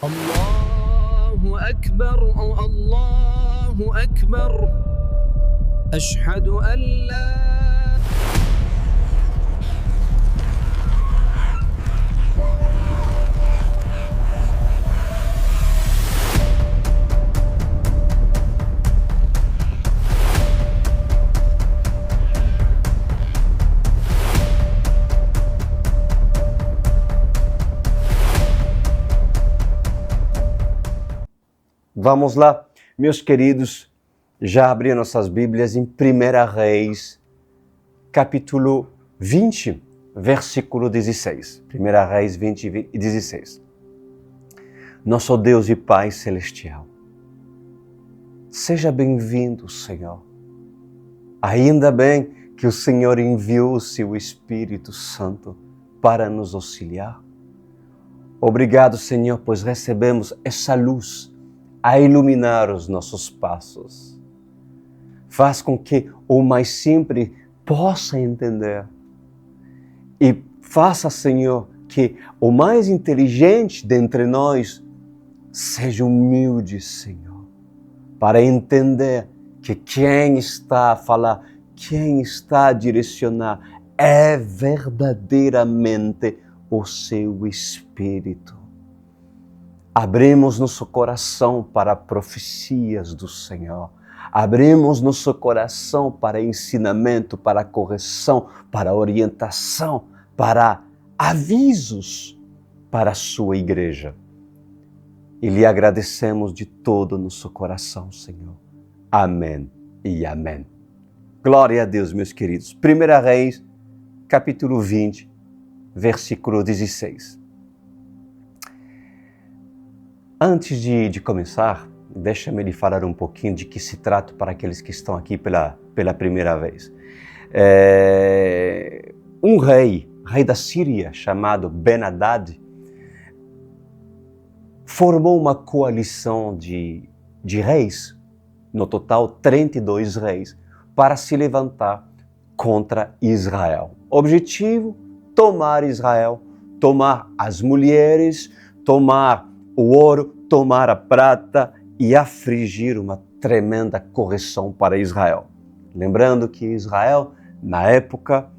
الله أكبر الله أكبر أشهد أن لا Vamos lá, meus queridos, já abri nossas Bíblias em 1 Reis, capítulo 20, versículo 16. 1 Reis 20 e 16. Nosso Deus e Pai Celestial, seja bem-vindo, Senhor. Ainda bem que o Senhor enviou o seu Espírito Santo para nos auxiliar. Obrigado, Senhor, pois recebemos essa luz a iluminar os nossos passos. Faz com que o mais simples possa entender. E faça, Senhor, que o mais inteligente dentre nós seja humilde, Senhor, para entender que quem está a falar, quem está a direcionar é verdadeiramente o seu Espírito. Abrimos nosso coração para profecias do Senhor. Abrimos nosso coração para ensinamento, para correção, para orientação, para avisos para a sua igreja. E lhe agradecemos de todo o nosso coração, Senhor. Amém e amém. Glória a Deus, meus queridos. 1 Reis, capítulo 20, versículo 16. Antes de começar, deixa-me lhe falar um pouquinho de que se trata para aqueles que estão aqui pela primeira vez. Um rei da Síria, chamado Ben-Hadad, formou uma coalição de reis, no total 32 reis, para se levantar contra Israel. Objetivo: tomar Israel, tomar as mulheres, tomar o ouro, tomar a prata e afligir uma tremenda correção para Israel. Lembrando que Israel, na época,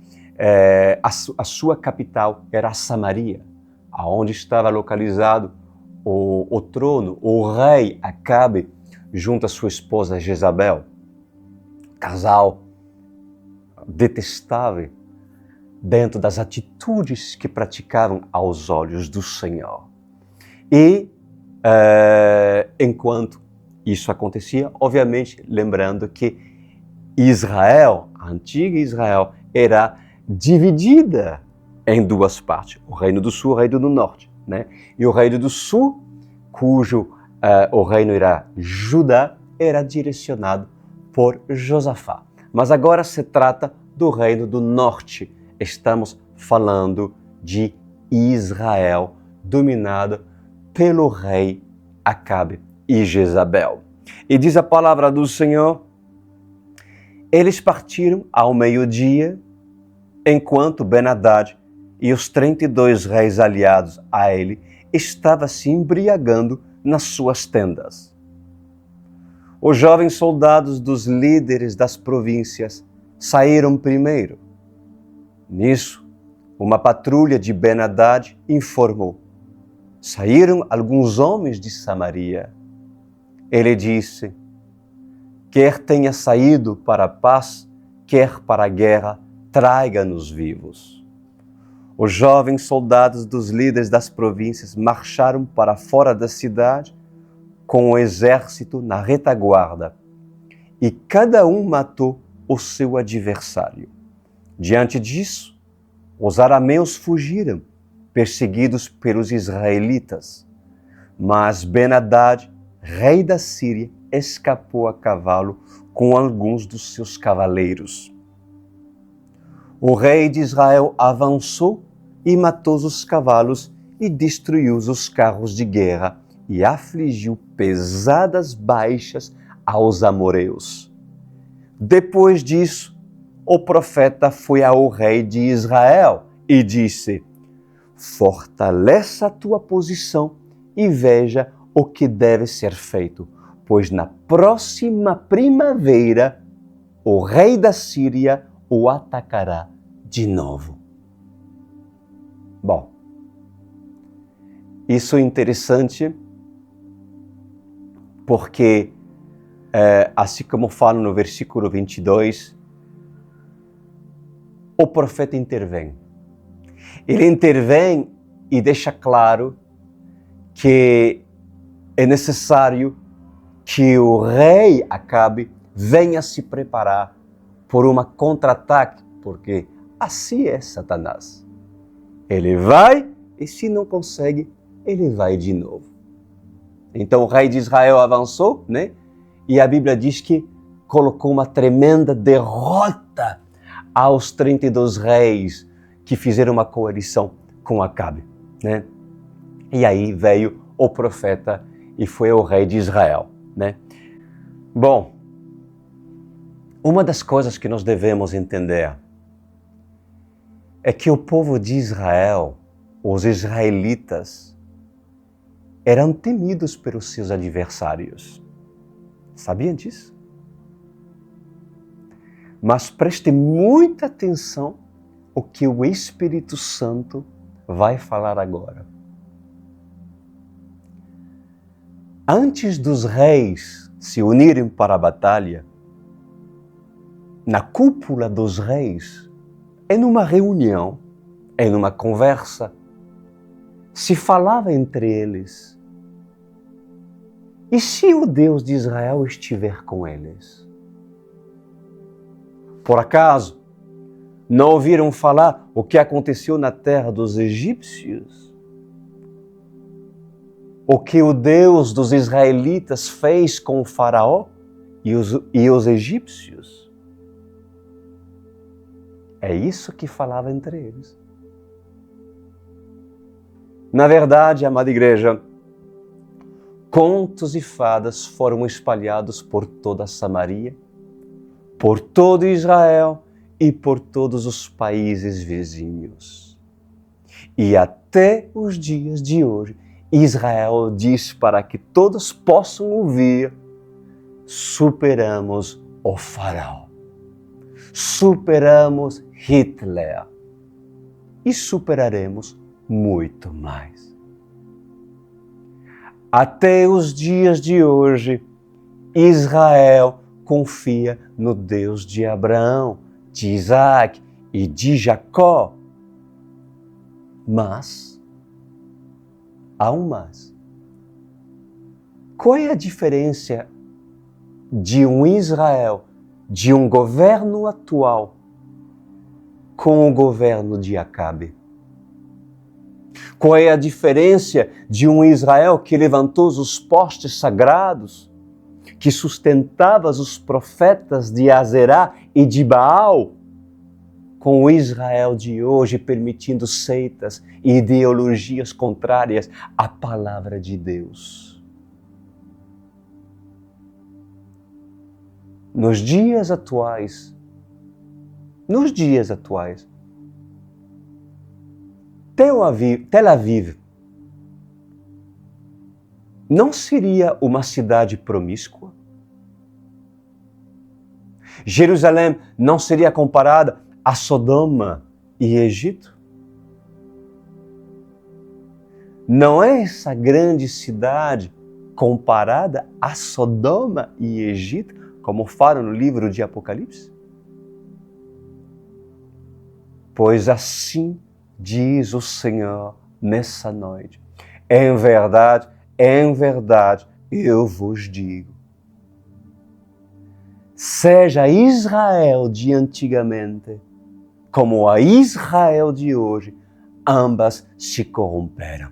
a sua capital era Samaria, onde estava localizado o trono, o rei Acabe, junto à sua esposa Jezabel. Casal detestável dentro das atitudes que praticavam aos olhos do Senhor. E enquanto isso acontecia, obviamente, lembrando que Israel, a antiga Israel, era dividida em duas partes, o Reino do Sul e o Reino do Norte, né? E o Reino do Sul, cujo o reino era Judá, era direcionado por Josafá. Mas agora se trata do Reino do Norte. Estamos falando de Israel, dominado pelo rei Acabe e Jezabel. E diz a palavra do Senhor: eles partiram ao meio-dia, enquanto Ben-Hadad e os 32 reis aliados a ele estavam se embriagando nas suas tendas. Os jovens soldados dos líderes das províncias saíram primeiro. Nisso, uma patrulha de Ben-Hadad informou: saíram alguns homens de Samaria. Ele disse: quer tenha saído para a paz, quer para a guerra, traga-nos vivos. Os jovens soldados dos líderes das províncias marcharam para fora da cidade com o exército na retaguarda, e cada um matou o seu adversário. Diante disso, os arameus fugiram, perseguidos pelos israelitas. Mas Ben-Hadad, rei da Síria, escapou a cavalo com alguns dos seus cavaleiros. O rei de Israel avançou e matou os cavalos e destruiu os carros de guerra e afligiu pesadas baixas aos amoreus. Depois disso, o profeta foi ao rei de Israel e disse: fortaleça a tua posição e veja o que deve ser feito, pois na próxima primavera o rei da Síria o atacará de novo. Bom, isso é interessante porque, assim como fala no versículo 22, o profeta intervém. Ele intervém e deixa claro que é necessário que o rei Acabe venha se preparar por uma contra-ataque, porque assim é Satanás. Ele vai e se não consegue, ele vai de novo. Então o rei de Israel avançou, né? E a Bíblia diz que colocou uma tremenda derrota aos 32 reis que fizeram uma coalição com Acabe, né? E aí veio o profeta e foi o rei de Israel, né? Bom, uma das coisas que nós devemos entender é que o povo de Israel, os israelitas, eram temidos pelos seus adversários. Sabiam disso? Mas preste muita atenção ao que o Espírito Santo vai falar agora. Antes dos reis se unirem para a batalha, na cúpula dos reis, em uma reunião, em uma conversa, se falava entre eles: e se o Deus de Israel estiver com eles? Por acaso, não ouviram falar o que aconteceu na terra dos egípcios? O que o Deus dos israelitas fez com o faraó e os egípcios? É isso que falava entre eles. Na verdade, amada igreja, contos e fadas foram espalhados por toda Samaria, por todo Israel e por todos os países vizinhos. E até os dias de hoje, Israel diz para que todos possam ouvir: superamos o faraó, superamos Hitler e superaremos muito mais. Até os dias de hoje, Israel confia no Deus de Abraão, de Isaac e de Jacó. Mas há um mas. Qual é a diferença de um Israel, de um governo atual, com o governo de Acabe? Qual é a diferença de um Israel que levantou os postes sagrados, que sustentava os profetas de Azerá e de Baal, com o Israel de hoje permitindo seitas e ideologias contrárias à palavra de Deus? Nos dias atuais, Tel Aviv não seria uma cidade promíscua? Jerusalém não seria comparada a Sodoma e Egito? Não é essa grande cidade comparada a Sodoma e Egito, como fala no livro de Apocalipse? Pois assim diz o Senhor nessa noite: em verdade, eu vos digo, seja Israel de antigamente como a Israel de hoje, ambas se corromperam.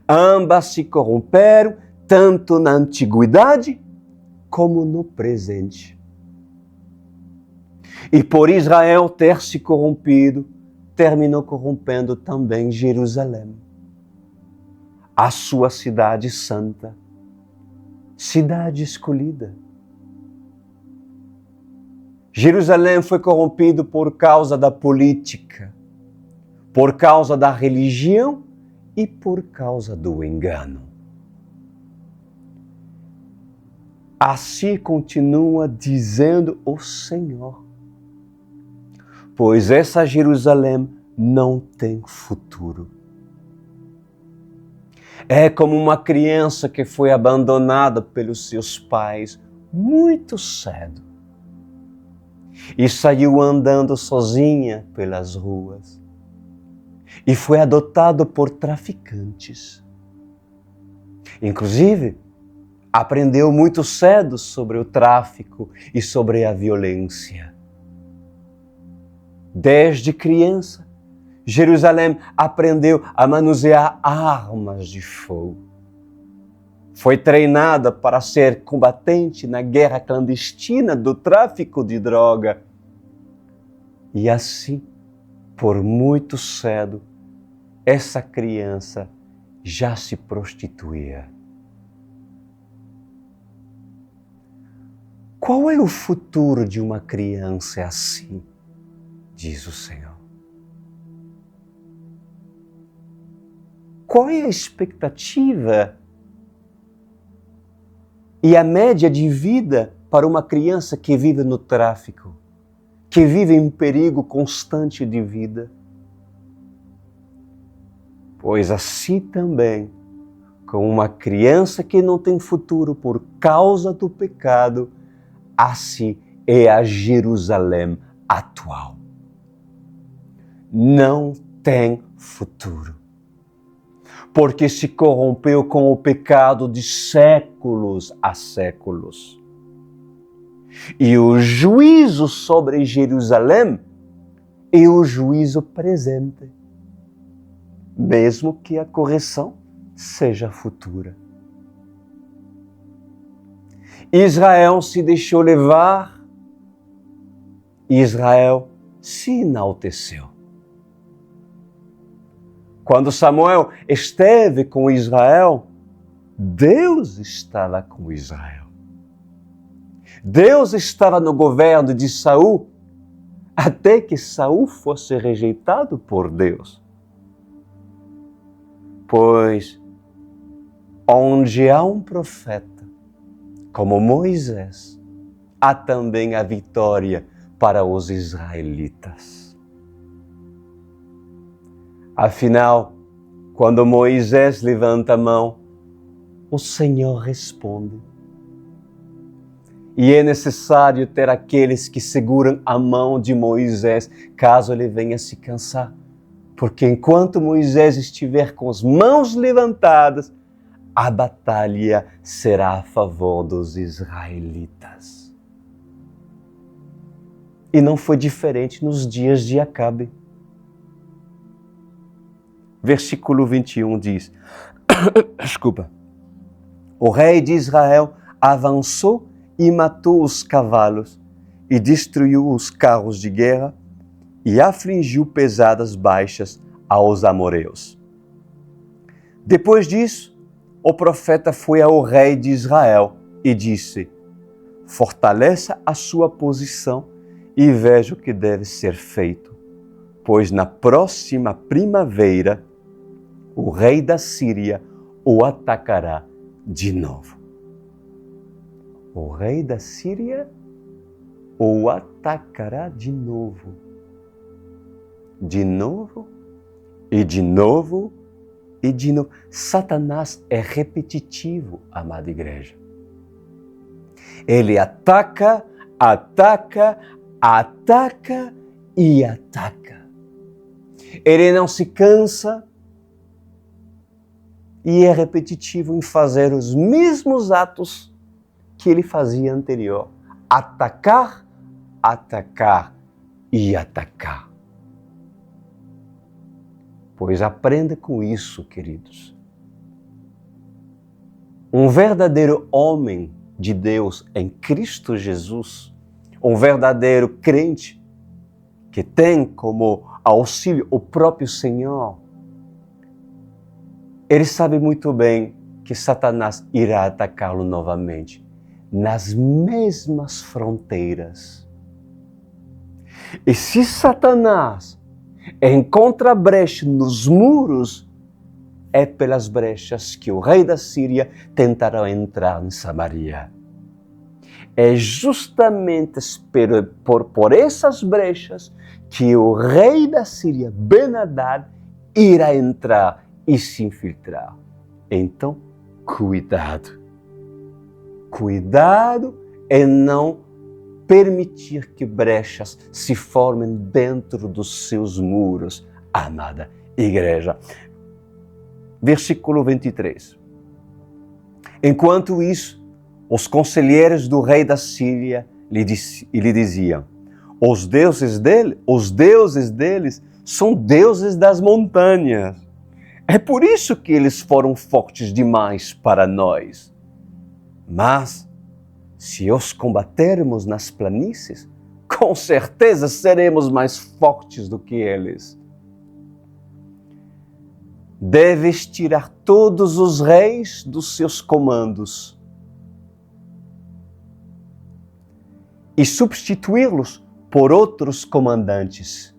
Ambas se corromperam tanto na antiguidade como no presente. E por Israel ter se corrompido, terminou corrompendo também Jerusalém, a sua cidade santa, cidade escolhida. Jerusalém foi corrompido por causa da política, por causa da religião e por causa do engano. Assim continua dizendo o Senhor, pois essa Jerusalém não tem futuro. É como uma criança que foi abandonada pelos seus pais muito cedo e saiu andando sozinha pelas ruas e foi adotada por traficantes. Inclusive, aprendeu muito cedo sobre o tráfico e sobre a violência. Desde criança, Jerusalém aprendeu a manusear armas de fogo. Foi treinada para ser combatente na guerra clandestina do tráfico de droga. E assim, por muito cedo, essa criança já se prostituía. Qual é o futuro de uma criança assim? Diz o Senhor. Qual é a expectativa e a média de vida para uma criança que vive no tráfico, que vive em perigo constante de vida? Pois assim também, com uma criança que não tem futuro por causa do pecado, assim é a Jerusalém atual. Não tem futuro, porque se corrompeu com o pecado de séculos a séculos. E o juízo sobre Jerusalém é o juízo presente, mesmo que a correção seja futura. Israel se deixou levar, Israel se enalteceu. Quando Samuel esteve com Israel, Deus estava com Israel. Deus estava no governo de Saul, até que Saul fosse rejeitado por Deus. Pois, onde há um profeta, como Moisés, há também a vitória para os israelitas. Afinal, quando Moisés levanta a mão, o Senhor responde. E é necessário ter aqueles que seguram a mão de Moisés, caso ele venha se cansar. Porque enquanto Moisés estiver com as mãos levantadas, a batalha será a favor dos israelitas. E não foi diferente nos dias de Acabe. Versículo 21 diz, o rei de Israel avançou e matou os cavalos e destruiu os carros de guerra e afligiu pesadas baixas aos amoreus. Depois disso, o profeta foi ao rei de Israel e disse, fortaleça a sua posição e veja o que deve ser feito, pois na próxima primavera o rei da Síria o atacará de novo. O rei da Síria o atacará de novo. De novo, e de novo, e de novo. Satanás é repetitivo, amada igreja. Ele ataca, ataca, ataca e ataca. Ele não se cansa e é repetitivo em fazer os mesmos atos que ele fazia anterior. Atacar, atacar e atacar. Pois aprenda com isso, queridos. Um verdadeiro homem de Deus em Cristo Jesus, um verdadeiro crente que tem como auxílio o próprio Senhor, ele sabe muito bem que Satanás irá atacá-lo novamente nas mesmas fronteiras. E se Satanás encontra brecha nos muros é pelas brechas que o rei da Síria tentará entrar em Samaria. É justamente por essas brechas que o rei da Síria, Ben-Hadad, irá entrar e se infiltrar. Então, cuidado. Cuidado em não permitir que brechas se formem dentro dos seus muros, amada igreja. Versículo 23. Enquanto isso, os conselheiros do rei da Síria lhe diziam: os deuses deles são deuses das montanhas. É por isso que eles foram fortes demais para nós. Mas, se os combatermos nas planícies, com certeza seremos mais fortes do que eles. Deves tirar todos os reis dos seus comandos e substituí-los por outros comandantes.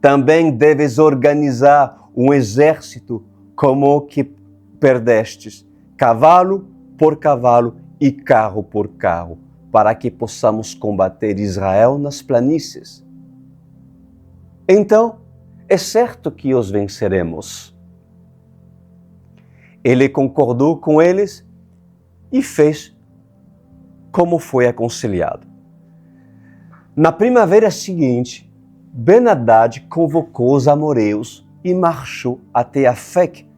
Também deves organizar um exército como o que perdestes, cavalo por cavalo e carro por carro, para que possamos combater Israel nas planícies. Então, é certo que os venceremos. Ele concordou com eles e fez como foi aconselhado. Na primavera seguinte, Ben-Hadad convocou os amoreus e marchou até Afec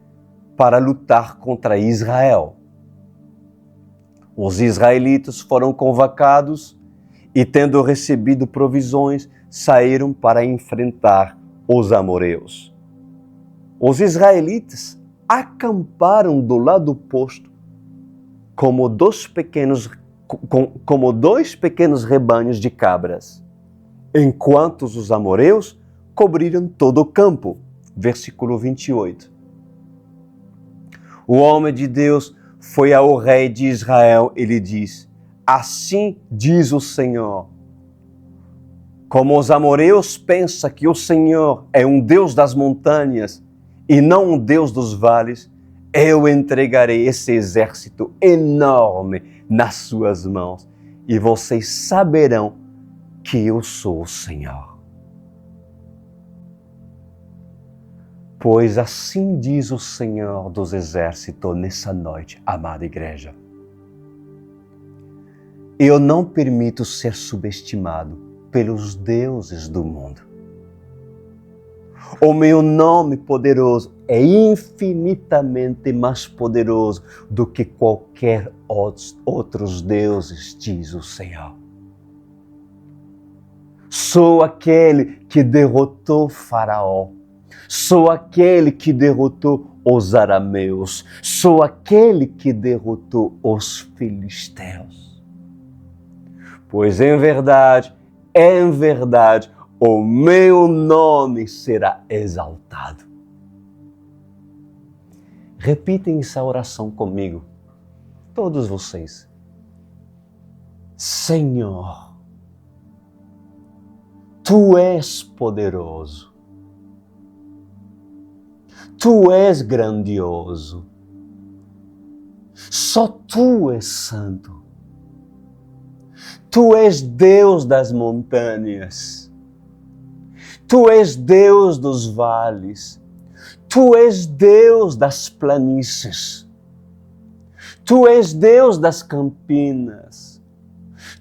para lutar contra Israel. Os israelitas foram convocados e, tendo recebido provisões, saíram para enfrentar os amoreus. Os israelitas acamparam do lado oposto como dois pequenos rebanhos de cabras, enquanto os amoreus cobriram todo o campo. Versículo 28. O homem de Deus foi ao rei de Israel e lhe disse: assim diz o Senhor, como os amoreus pensam que o Senhor é um Deus das montanhas e não um Deus dos vales, eu entregarei esse exército enorme nas suas mãos e vocês saberão que eu sou o Senhor. Pois assim diz o Senhor dos exércitos nessa noite, amada igreja. Eu não permito ser subestimado pelos deuses do mundo. O meu nome poderoso é infinitamente mais poderoso do que qualquer outros deuses, diz o Senhor. Sou aquele que derrotou Faraó. Sou aquele que derrotou os arameus. Sou aquele que derrotou os filisteus. Pois em verdade, o meu nome será exaltado. Repitem essa oração comigo, todos vocês. Senhor, Tu és poderoso. Tu és grandioso. Só Tu és santo. Tu és Deus das montanhas. Tu és Deus dos vales. Tu és Deus das planícies. Tu és Deus das campinas.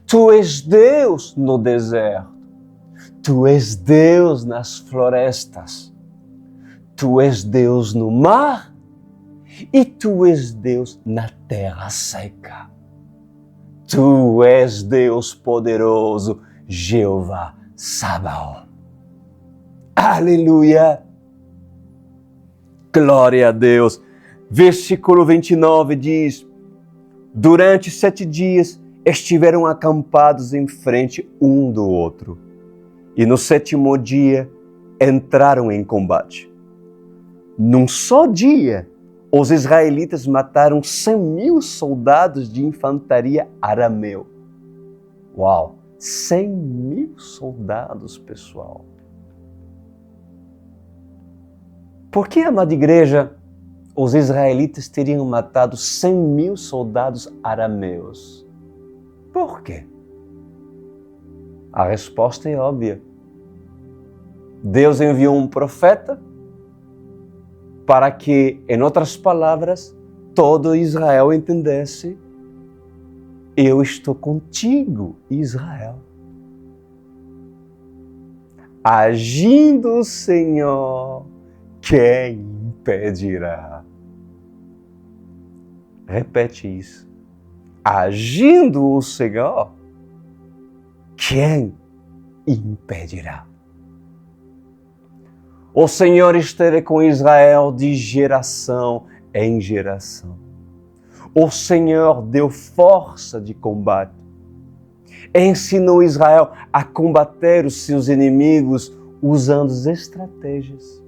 Tu és Deus no deserto. Tu és Deus nas florestas. Tu és Deus no mar e Tu és Deus na terra seca. Tu és Deus poderoso, Jeová Sabaoth. Aleluia! Glória a Deus! Versículo 29 diz: durante 7 dias estiveram acampados em frente um do outro, e no 7º dia entraram em combate. Num só dia, os israelitas mataram 100.000 soldados de infantaria arameu. Uau! 100.000 soldados, pessoal. Por que, amada igreja, os israelitas teriam matado 100.000 soldados arameus? Por quê? A resposta é óbvia. Deus enviou um profeta para que, em outras palavras, todo Israel entendesse: eu estou contigo, Israel. Agindo o Senhor, quem impedirá? Repete isso. Agindo o Senhor, quem impedirá? O Senhor esteve com Israel de geração em geração. O Senhor deu força de combate. Ensinou Israel a combater os seus inimigos usando estratégias.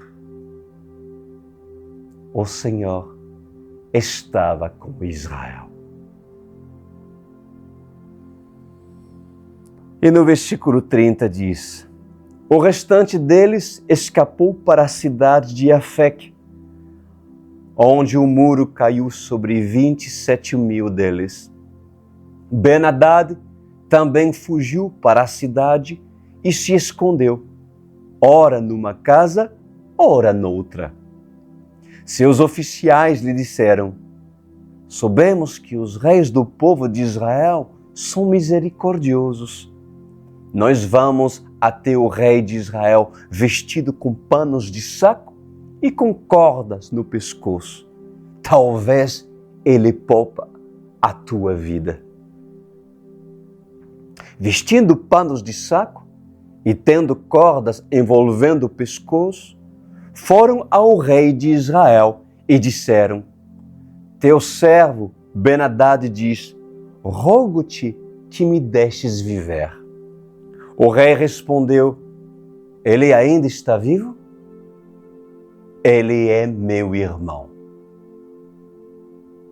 O Senhor estava com Israel. E no versículo 30 diz: o restante deles escapou para a cidade de Afec, onde o muro caiu sobre 27.000 deles. Ben-Hadad também fugiu para a cidade e se escondeu, ora numa casa, ora noutra. Seus oficiais lhe disseram: soubemos que os reis do povo de Israel são misericordiosos. Nós vamos até o rei de Israel vestido com panos de saco e com cordas no pescoço. Talvez ele poupa a tua vida. Vestindo panos de saco e tendo cordas envolvendo o pescoço, foram ao rei de Israel e disseram: teu servo Ben-Hadad diz: rogo-te que me deixes viver. O rei respondeu: ele ainda está vivo? Ele é meu irmão.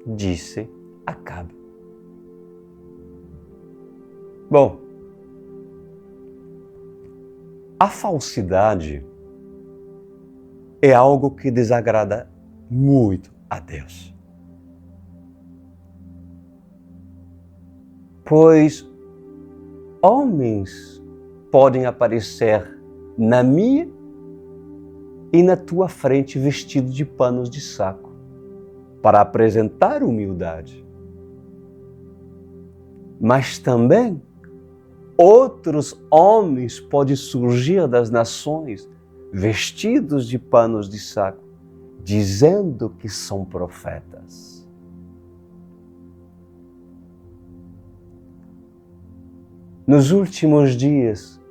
Disse Acabe. Bom, a falsidade é algo que desagrada muito a Deus. Pois homens podem aparecer na minha e na tua frente vestidos de panos de saco para apresentar humildade. Mas também outros homens podem surgir das nações vestidos de panos de saco, dizendo que são profetas. Nos últimos dias,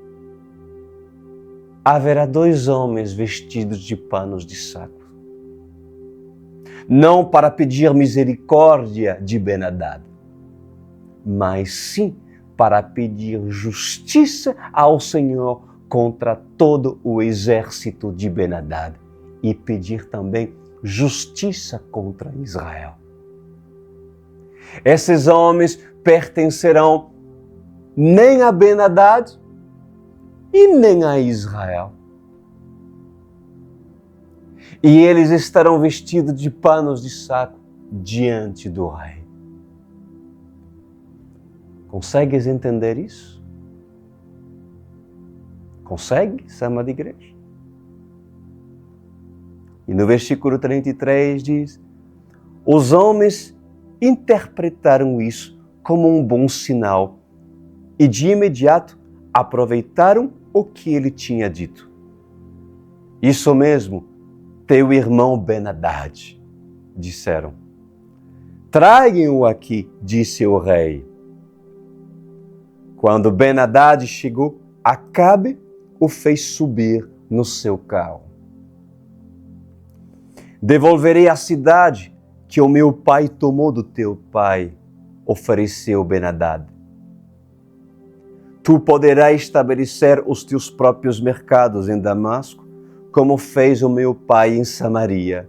haverá 2 homens vestidos de panos de saco. Não para pedir misericórdia de Ben-Hadad, mas sim para pedir justiça ao Senhor contra todo o exército de Ben-Hadad e pedir também justiça contra Israel. Esses homens pertencerão nem a Ben-Hadad e nem a Israel. E eles estarão vestidos de panos de saco diante do rei. Consegues entender isso? Consegue, amada igreja? E no versículo 33 diz: os homens interpretaram isso como um bom sinal e de imediato aproveitaram o que ele tinha dito. Isso mesmo, teu irmão Ben-Hadad, disseram. Tragam-o aqui, disse o rei. Quando Ben-Hadad chegou, Acabe o fez subir no seu carro. Devolverei a cidade que o meu pai tomou do teu pai, ofereceu Ben-Hadad. Tu poderás estabelecer os teus próprios mercados em Damasco, como fez o meu pai em Samaria.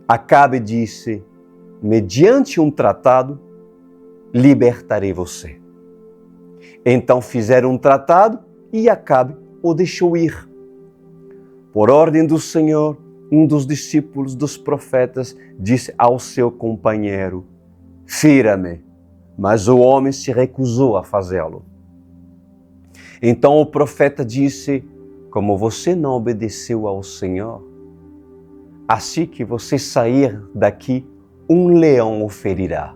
Acabe disse: mediante um tratado, libertarei você. Então fizeram um tratado e Acabe o deixou ir. Por ordem do Senhor, um dos discípulos dos profetas disse ao seu companheiro: fira-me. Mas o homem se recusou a fazê-lo. Então o profeta disse: como você não obedeceu ao Senhor, assim que você sair daqui, um leão o ferirá.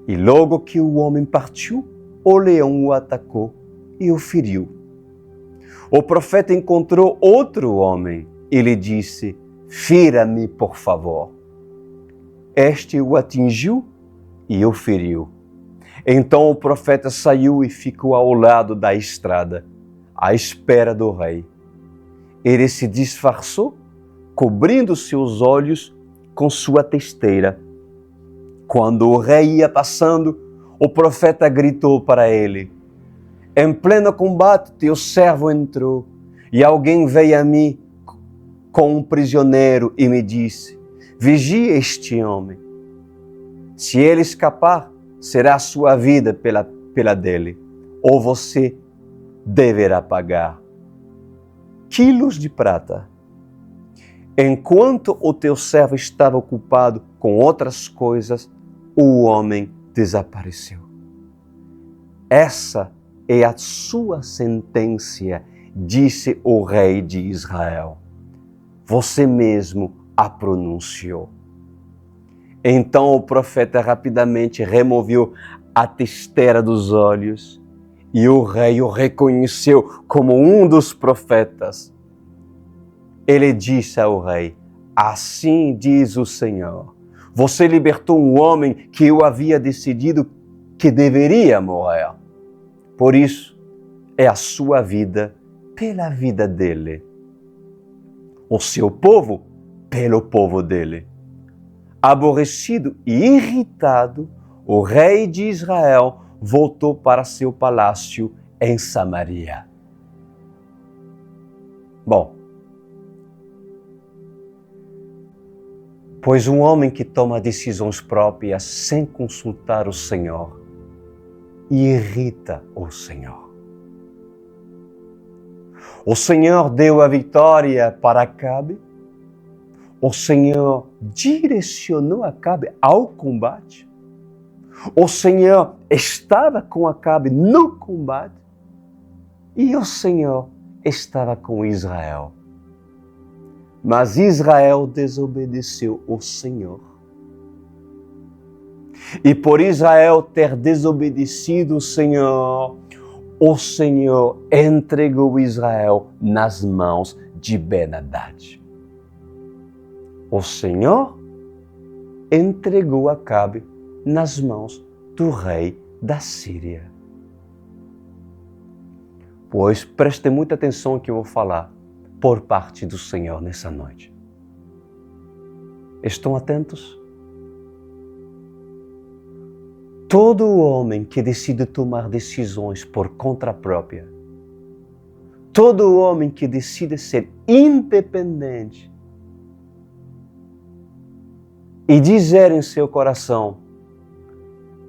E logo que o homem partiu, o leão o atacou e o feriu. O profeta encontrou outro homem e lhe disse: fira-me, por favor. Este o atingiu e o feriu. Então o profeta saiu e ficou ao lado da estrada, à espera do rei. Ele se disfarçou, cobrindo seus olhos com sua testeira. Quando o rei ia passando, o profeta gritou para ele: em pleno combate teu servo entrou, e alguém veio a mim com um prisioneiro e me disse: vigie este homem. Se ele escapar, será a sua vida pela dele, ou você deverá pagar quilos de prata. Enquanto o teu servo estava ocupado com outras coisas, o homem desapareceu. Essa é a sua sentença, disse o rei de Israel. Você mesmo a pronunciou. Então o profeta rapidamente removeu a testeira dos olhos e o rei o reconheceu como um dos profetas. Ele disse ao rei: assim diz o Senhor, você libertou um homem que eu havia decidido que deveria morrer. Por isso, é a sua vida pela vida dele, o seu povo pelo povo dele. Aborrecido e irritado, o rei de Israel voltou para seu palácio em Samaria. Bom, pois um homem que toma decisões próprias sem consultar o Senhor irrita o Senhor. O Senhor deu a vitória para Acabe. O Senhor direcionou Acabe ao combate. O Senhor estava com Acabe no combate. E o Senhor estava com Israel. Mas Israel desobedeceu ao Senhor. E por Israel ter desobedecido o Senhor entregou Israel nas mãos de Ben-Hadad. O Senhor entregou Acabe nas mãos do rei da Síria. Pois prestem muita atenção ao que eu vou falar por parte do Senhor nessa noite. Estão atentos? Todo homem que decide tomar decisões por conta própria, todo homem que decide ser independente e dizer em seu coração: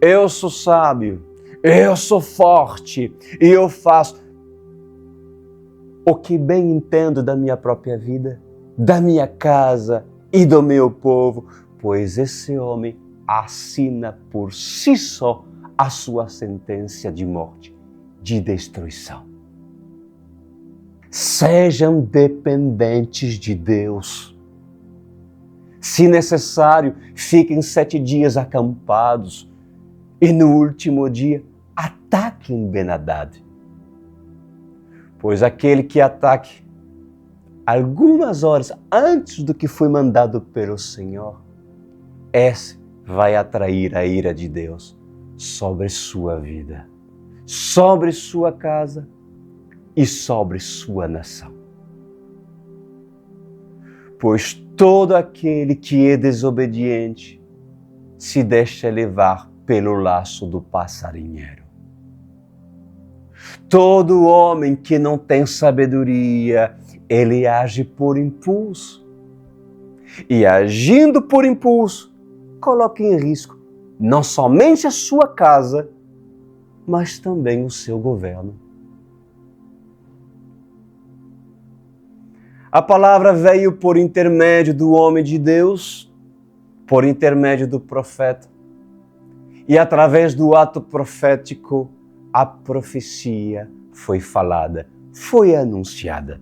eu sou sábio, eu sou forte e eu faço o que bem entendo da minha própria vida, da minha casa e do meu povo, pois esse homem assina por si só a sua sentença de morte, de destruição. Sejam dependentes de Deus. Se necessário, fiquem 7 dias acampados e no último dia ataquem Ben-Hadad. Pois aquele que ataque algumas horas antes do que foi mandado pelo Senhor, esse vai atrair a ira de Deus sobre sua vida, sobre sua casa e sobre sua nação. Pois todo aquele que é desobediente se deixa levar pelo laço do passarinheiro. Todo homem que não tem sabedoria, ele age por impulso. E agindo por impulso, coloca em risco não somente a sua casa, mas também o seu governo. A palavra veio por intermédio do homem de Deus, por intermédio do profeta. E através do ato profético, a profecia foi falada, foi anunciada.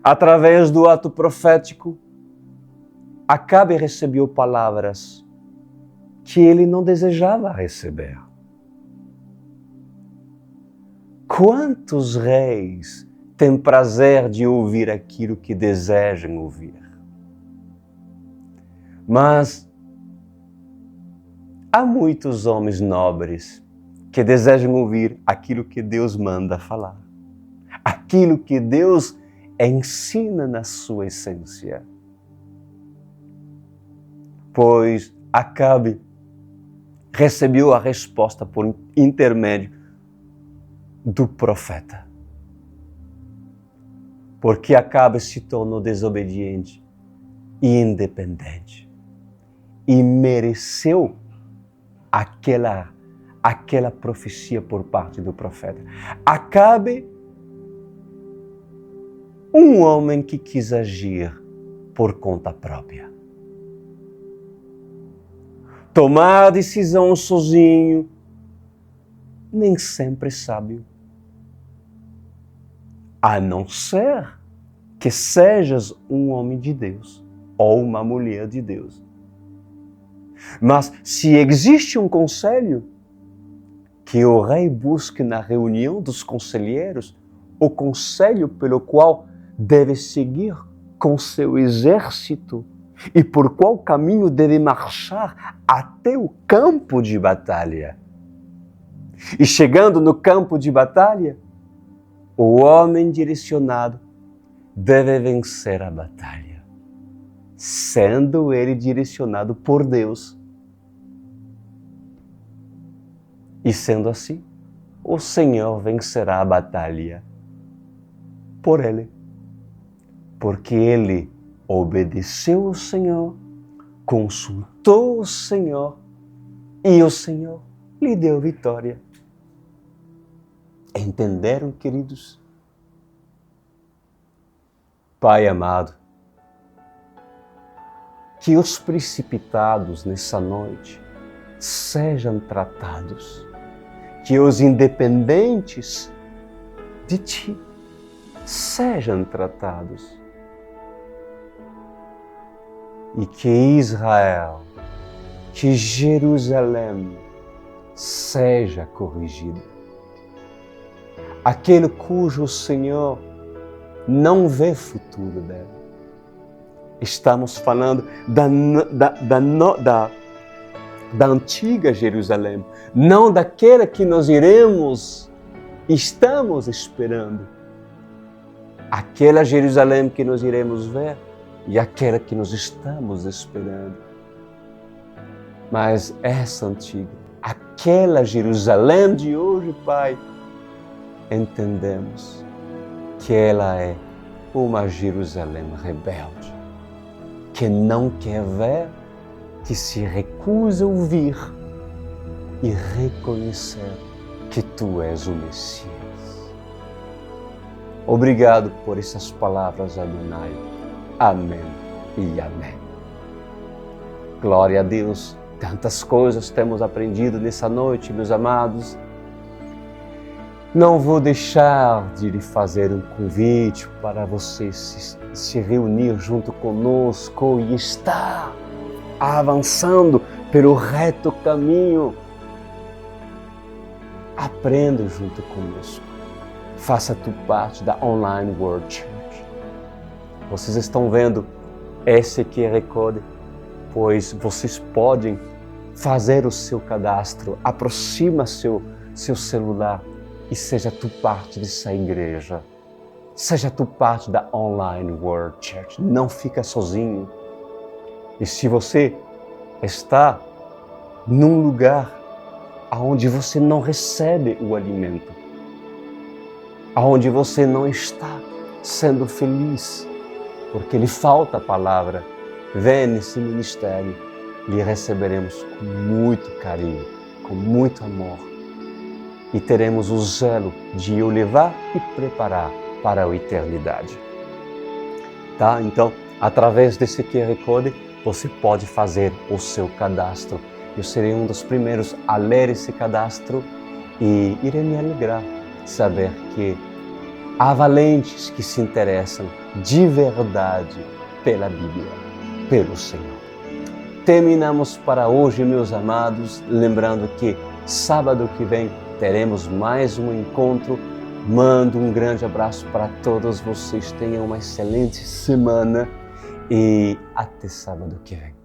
Através do ato profético, Acabe recebeu palavras que ele não desejava receber. Quantos reis têm prazer de ouvir aquilo que desejam ouvir? Mas há muitos homens nobres que desejam ouvir aquilo que Deus manda falar, aquilo que Deus ensina na sua essência. Pois Acabe recebeu a resposta por intermédio do profeta. Porque Acabe se tornou desobediente e independente e mereceu aquela profecia por parte do profeta. Acabe, um homem que quis agir por conta própria. Tomar decisão sozinho, nem sempre é sábio. A não ser que sejas um homem de Deus ou uma mulher de Deus. Mas se existe um conselho que o rei busque na reunião dos conselheiros, o conselho pelo qual deve seguir com seu exército e por qual caminho deve marchar até o campo de batalha. E chegando no campo de batalha, o homem direcionado deve vencer a batalha, sendo ele direcionado por Deus. E sendo assim, o Senhor vencerá a batalha por ele, porque ele obedeceu ao Senhor, consultou o Senhor e o Senhor lhe deu vitória. Entenderam, queridos? Pai amado, que os precipitados nessa noite sejam tratados, que os independentes de Ti sejam tratados e que Israel, que Jerusalém seja corrigido. Aquele cujo Senhor não vê futuro dela. Estamos falando da antiga Jerusalém, não daquela que nós estamos esperando. Aquela Jerusalém que nós iremos ver e aquela que nós estamos esperando. Mas essa antiga, aquela Jerusalém de hoje, Pai, entendemos que ela é uma Jerusalém rebelde, que não quer ver, que se recusa a ouvir e reconhecer que Tu és o Messias. Obrigado por essas palavras, Adonai. Amém e amém. Glória a Deus. Tantas coisas temos aprendido nessa noite, meus amados. Não vou deixar de lhe fazer um convite para você se reunir junto conosco e estar avançando pelo reto caminho. Aprenda junto conosco. Faça tu parte da Online World Church. Vocês estão vendo esse QR Code, pois vocês podem fazer o seu cadastro. Aproxima seu celular e seja tu parte dessa igreja. Seja tu parte da Online World Church. Não fica sozinho. E se você está num lugar onde você não recebe o alimento, onde você não está sendo feliz, porque lhe falta a palavra, vem nesse ministério, lhe receberemos com muito carinho, com muito amor, e teremos o zelo de o levar e preparar para a eternidade. Tá? Então, através desse QR Code, você pode fazer o seu cadastro. Eu serei um dos primeiros a ler esse cadastro e irei me alegrar de saber que há valentes que se interessam de verdade pela Bíblia, pelo Senhor. Terminamos para hoje, meus amados, lembrando que sábado que vem teremos mais um encontro. Mando um grande abraço para todos vocês, tenham uma excelente semana e até sábado que vem.